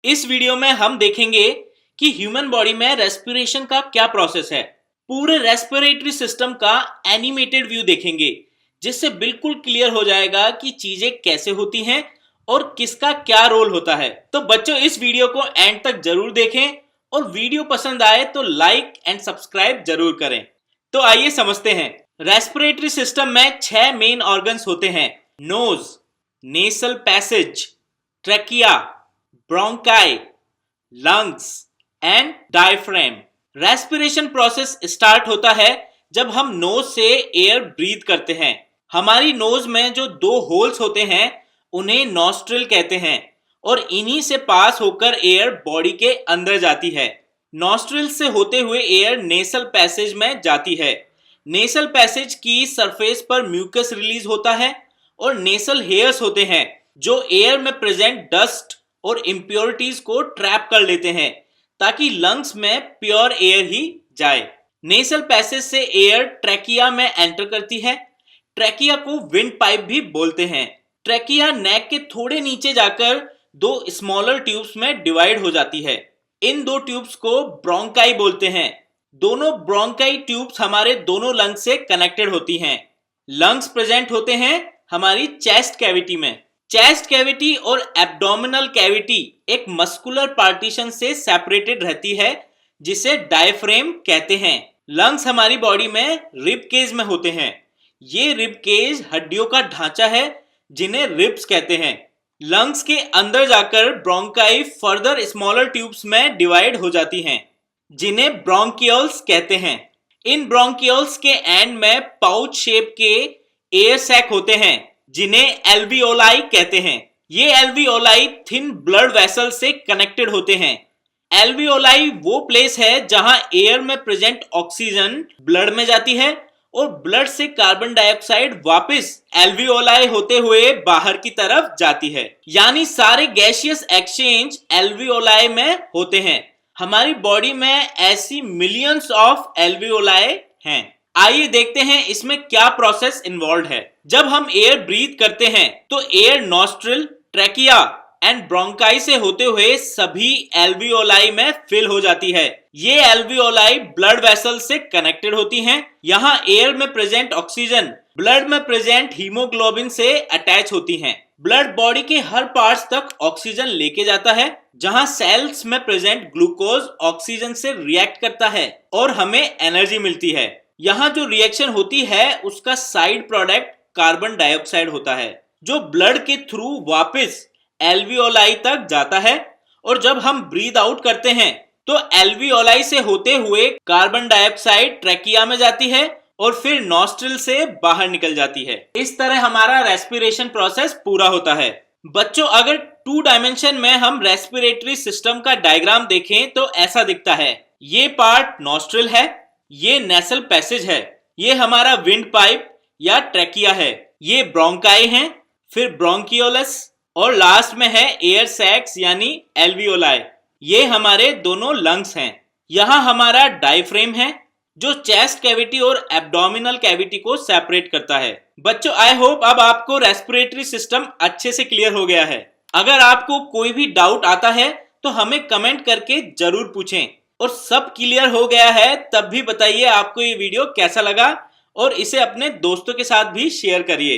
इस वीडियो में हम देखेंगे कि ह्यूमन बॉडी में रेस्पिरेशन का क्या प्रोसेस है। पूरे रेस्पिरेटरी सिस्टम का एनिमेटेड व्यू देखेंगे, जिससे बिल्कुल क्लियर हो जाएगा कि चीजें कैसे होती हैं और किसका क्या रोल होता है। तो बच्चों, इस वीडियो को एंड तक जरूर देखें और वीडियो पसंद आए तो लाइक एंड सब्सक्राइब जरूर करें। तो आइए समझते हैं। रेस्पिरेटरी सिस्टम में 6 मेन ऑर्गन्स होते हैं: nose, nasal passage, trachea, bronchi, lungs and diaphragm. Respiration process start होता है जब हम नोज से एयर ब्रीथ करते हैं। हमारी नोज में जो 2 होल्स होते हैं उन्हें नॉस्ट्रिल कहते हैं और इन्हीं से पास होकर एयर बॉडी के अंदर जाती है। नॉस्ट्रिल से होते हुए एयर नेसल पैसेज में जाती है। नेसल पैसेज की सरफेस पर म्यूकस रिलीज होता है और नेसल हेयर्स होते हैं जो एयर में प्रेजेंट डस्ट और इम्प्योरिटीज को ट्रैप कर लेते हैं ताकि लंग्स में प्योर एयर ही जाए। नेसल पैसेज से एयर ट्रैकिया में एंटर करती है। ट्रैकिया को विंड पाइप भी बोलते हैं। ट्रैकिया नेक के थोड़े नीचे जाकर 2 स्मॉलर ट्यूब्स में डिवाइड हो जाती है। इन 2 ट्यूब्स को ब्रोंकाई बोलते हैं। दोनों ब्रोंकाई ट्यूब्स हमारे दोनों लंग्स से कनेक्टेड होती हैं। लंग्स प्रेजेंट होते हैं हमारी चेस्ट कैविटी में। चेस्ट कैविटी और एब्डोमिनल कैविटी एक मस्कुलर पार्टीशन से सेपरेटेड रहती है, जिसे डायफ्रेम कहते हैं। लंग्स हमारी बॉडी में रिब केज में होते हैं। ये रिब केज हड्डियों का ढांचा है जिन्हें रिब्स कहते हैं। लंग्स के अंदर जाकर ब्रोंकाई फर्दर स्मॉलर ट्यूब्स में डिवाइड हो जाती हैं, जिन्हें ब्रोंकियोल्स कहते हैं। इन ब्रोंकियोल्स के एंड में पाउच शेप के एयर सैक होते हैं, जिन्हें एल्वियोलाई कहते हैं। ये एल्वियोलाई थिन ब्लड वेसल से कनेक्टेड होते हैं। एल्वियोलाई वो प्लेस है जहां एयर में प्रेजेंट ऑक्सीजन ब्लड में जाती है और ब्लड से कार्बन डाइऑक्साइड वापस एल्वियोलाई होते हुए बाहर की तरफ जाती है। यानी सारे गैसियस एक्सचेंज एल्वियोलाई में होते हैं। हमारी बॉडी में ऐसी मिलियंस ऑफ एल्वियोलाई हैं। आइए देखते हैं इसमें क्या प्रोसेस इन्वॉल्व है। जब हम एयर ब्रीथ करते हैं तो air nostril, trachea and bronchi से होते हुए सभी एल्वियोलाई में फिल हो जाती है। ये एल्वियोलाई ब्लड वेसल से कनेक्टेड होती हैं। यहाँ एयर में प्रेजेंट ऑक्सीजन ब्लड में प्रेजेंट हीमोग्लोबिन से अटैच होती हैं। ब्लड बॉडी के हर पार्ट्स तक ऑक्सीजन लेके जाता है, जहां सेल्स में प्रेजेंट ग्लूकोज ऑक्सीजन से रिएक्ट करता है और हमें एनर्जी मिलती है। यहाँ जो रिएक्शन होती है उसका साइड प्रोडक्ट कार्बन डाइऑक्साइड होता है, जो ब्लड के थ्रू वापस एल्वियोलाई तक जाता है। और जब हम ब्रीद आउट करते हैं तो एल्वियोलाई से होते हुए कार्बन डाइऑक्साइड ट्रैकिया में जाती है और फिर नॉस्ट्रिल से बाहर निकल जाती है। इस तरह हमारा रेस्पिरेशन प्रोसेस पूरा होता है। बच्चों, अगर 2 डायमेंशन में हम रेस्पिरेटरी सिस्टम का डायग्राम देखें तो ऐसा दिखता है। ये पार्ट नॉस्ट्रिल है, ये नेसल पैसेज है, ये हमारा विंड पाइप या ट्रैकिया है, ये ब्रोंकाई हैं, फिर ब्रोंकियोलस और लास्ट में है एयर सैक्स यानी एल्वियोलाई। ये हमारे दोनों लंग्स हैं। यहाँ हमारा डायफ्रेम है जो चेस्ट कैविटी और एब्डोमिनल कैविटी को सेपरेट करता है। बच्चों, आई होप अब आपको रेस्पिरेटरी सिस्टम अच्छे से क्लियर हो गया है। अगर आपको कोई भी डाउट आता है तो हमें कमेंट करके जरूर पूछें। और सब क्लियर हो गया है तब भी बताइए आपको ये वीडियो कैसा लगा और इसे अपने दोस्तों के साथ भी शेयर करिए।